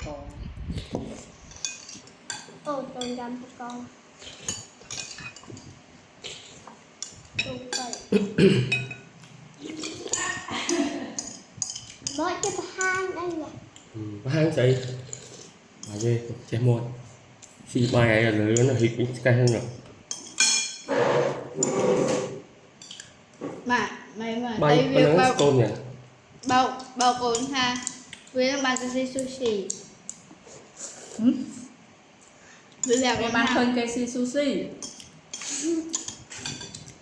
con ồ tôi làm một con tôi phải mỗi cái hang đây nè hang xây mà dê che môi xì bài là lưới nó hít cái hơn rồi mà mày bay đây có việc nắng tôn nhỉ bao cồn ha với làm bàn cái sushi với làm cái bán hơn cái sushi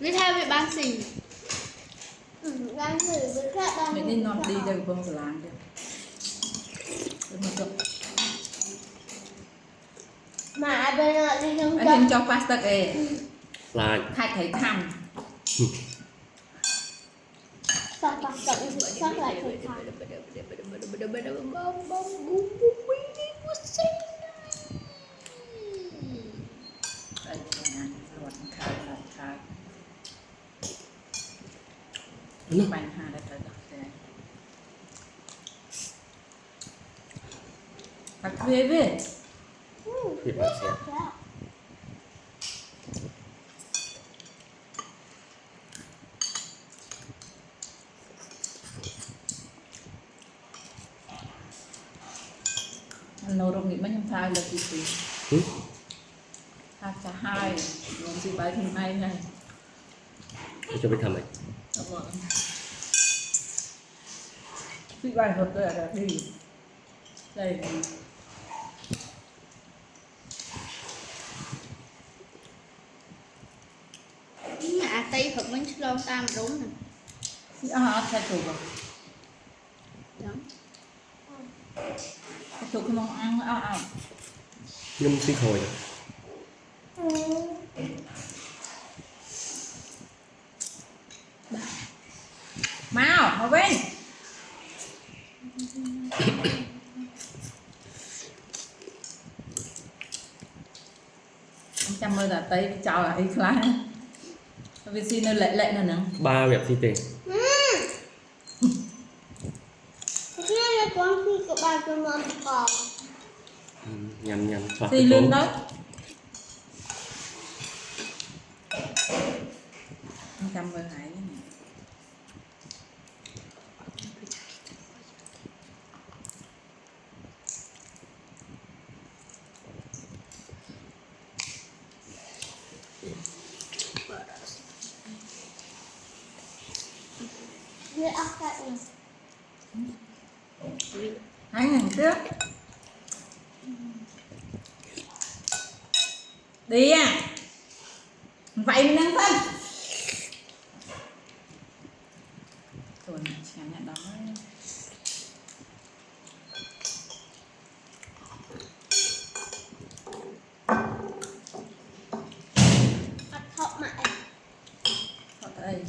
với theo việc bán xỉ bán xỉ với các bán mình đi nọ đi đây con phải làm được mà được mà bên nọ đi không anh hình cho pasta kề là thay thấy thăm sao ta cộng sao lại phải thằng đây là luộc khai bánh hà đây tới đặt đây đặt về thì bạn sẽ nấu rong nghĩ mấy nhom thai là gì thà cả hai làm gì bài thì may này cho biết thầm này vị bài hợp đây là đi đây à tây thật mình lo tam đúng nè thay chủ rồi đúng chủ không ăn nhưng xích hồi mau bên anh chăm ơi là tay chào là ít lá vì xin nơi lệ nữa nè ba việc phi tiền thế là con khi của bà cho mầm còn nhằm thoát xin lương đó anh chăm ơi hãy với ốc cạnh này hai ngày trước đi à vậy mình đang phân rồi chán nhận đó ốc thọ mại ở đây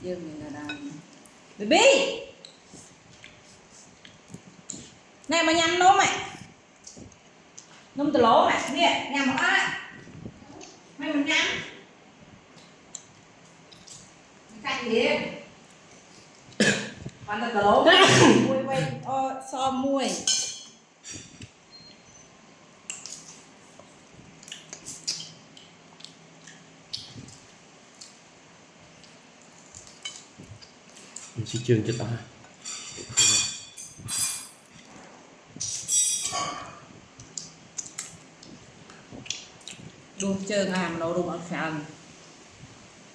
dương mình là đàn baby này mà nhắm nôm mày nôm từ lỗ mày nè nhắm á mày mình nhắm cạnh gì còn từ lỗ mùi quay so mùi mình chỉ trường cho ta đồ chơi làm nấu đồ ăn sàn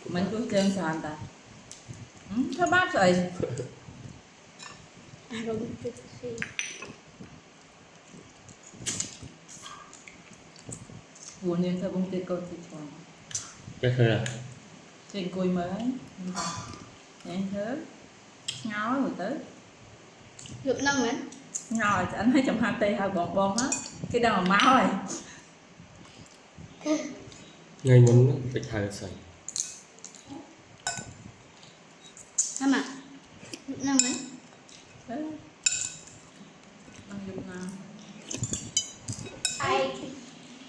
mình cứ chơi sàn ta thôi bác rồi à rồi mình chơi sushi buồn nên thôi bông tê câu thì chọn cái thôi là trên cùi mới nhanh thứ ngáo rồi tới được năm ấy ngồi anh thấy chồng hai tê hai bòn hết cái đâu mà máu rồi ngay muốn phải thay sợi hả mà được năm ấy đấy ăn dùng nào ai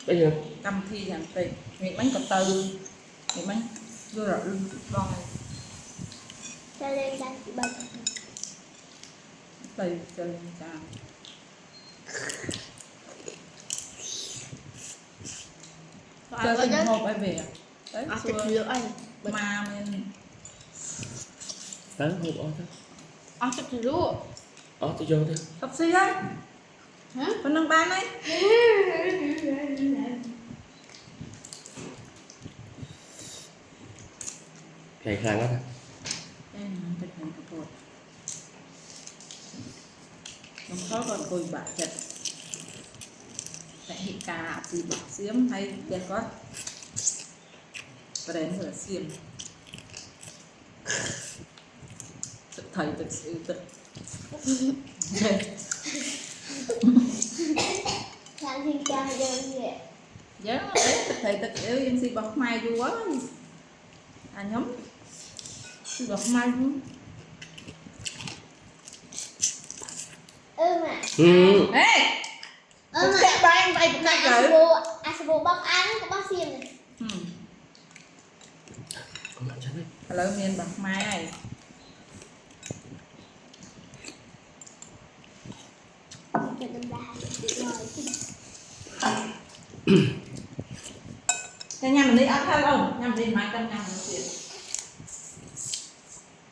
bây giờ cầm thi rằng tê miệng bánh cà tư miệng bánh vừa rồi rồi cho lên đây chị bật tê cho lên chào chơi tình hộp ai về đấy À, xưa thịt lửa anh. mà mình đó hộp ó thôi À, thịt lửa. ó tôi vô thôi tập xí đấy Hả? con đang bán đấy ngày khang quá đây là thịt hành cà phốt nó có còn cùi bả chật tại hiện cả gì bạc xiêm hay đẹp quá và đến rửa xiêm tự thầy tự sự tự Làm gì cha giờ vậy? dạ đấy tự thầy tự sự em xin bọc mai vô quá à nhóm xin bọc mai vô Mà. ừ ê Mà. tôi sẽ bay bay một cách rồi Asabo bóc ăn có bóc xiêm này. có bạn chắc đấy hello miền bọc mai này Cho đâm ra rồi. cái nhà mình đi ăn theo không nhà mình đi mai cân nhà mình tiền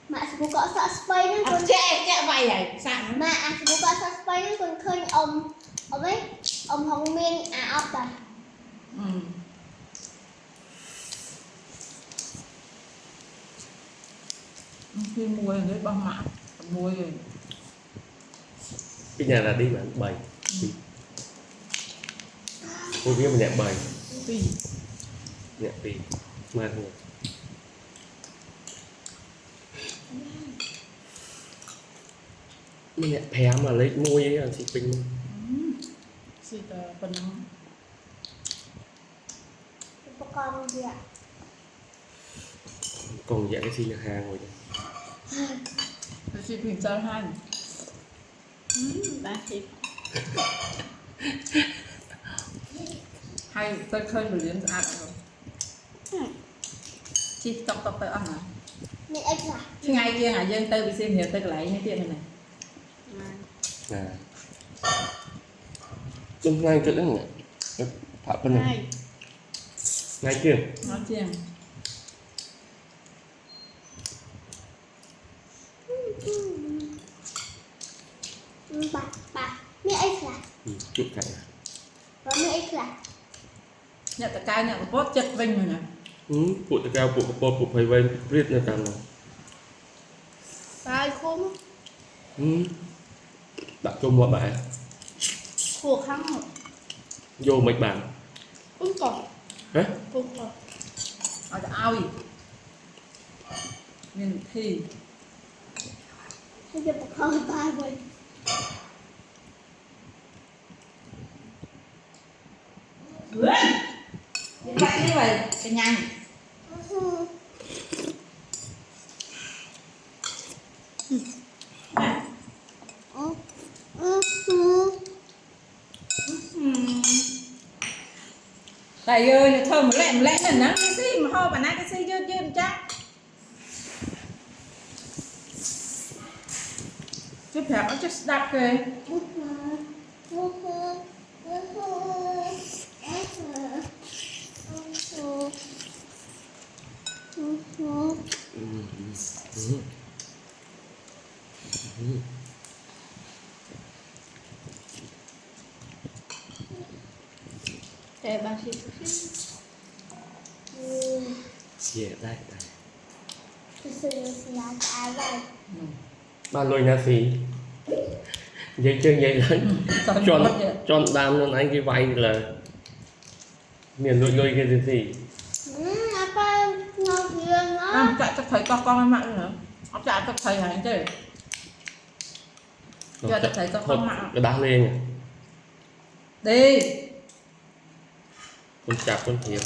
Mà Asabo có sợ spray nó ăn còn chẹ vậy này sẵn mà Asabo có sợ spray nó còn khơi ông ấy ông Hồng Miên ốc à. khi mua cái băng mã mua rồi cái nhà là đi mà bày cô biết mình nhạc bày tùy nhạc tùy mà thôi mình nhạc phé mà lấy môi ấy là chị Bình xịt phần Có con gì ạ? còn dạng cái gì là hàng rồi tôi xịt mình cho hai Ba thịt. hay tôi khơi một liếm ăn rồi chị tóc tôi ăn hả Mẹ anh à? chứ ngày kia hả dân tôi bị xem hiểu tôi lấy những tiền này à trong ngay chỗ đó nè phạm bên này ngay kia nó chiên Bà mẹ anh là chụp cảnh và mẹ anh là nhận tất cả nhận có chất vinh rồi nè phụ tất cả phụ cái bột phụ phải vay riết là càng nào Ai khô đặt cho mọi bạn khô khăn rồi. vô mấy bạn Không còn. hả Không còn. ở ao gì mình thì Bây giờ một hơn ba rồi. điện thoại như vậy cái nhanh tại ơi thơm một lẹ này nó cái gì mà ho bà nãy cái gì chưa chắc chút phép nó chút đắt kìa Để bà xịt. yeah đây Thực sự là ai vậy? ba lôi nhà xì dây chân dây lớn tròn đam nên anh cái vay là miền lôi lôi cái gì Apa ngon kia nó. chạy cho thấy con em mạng nữa ông chạy cho thầy hả chứ giờ cho thấy con mạng cái đá lên đi con chạp con thiệp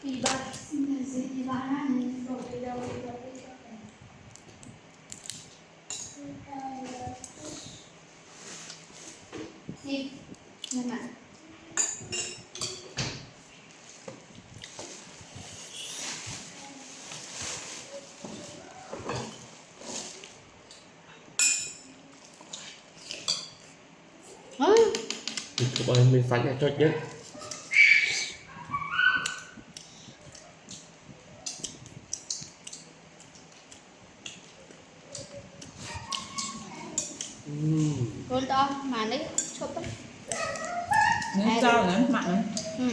Đi bà gì bà ăn rồi đi đâu đi đâu đi đâu. Đi. Lên ạ. tụi ơi mình sẵn cho nhất Con to mà lấy chụp ấy. Nếu sao nữa mặn nữa. Ừ.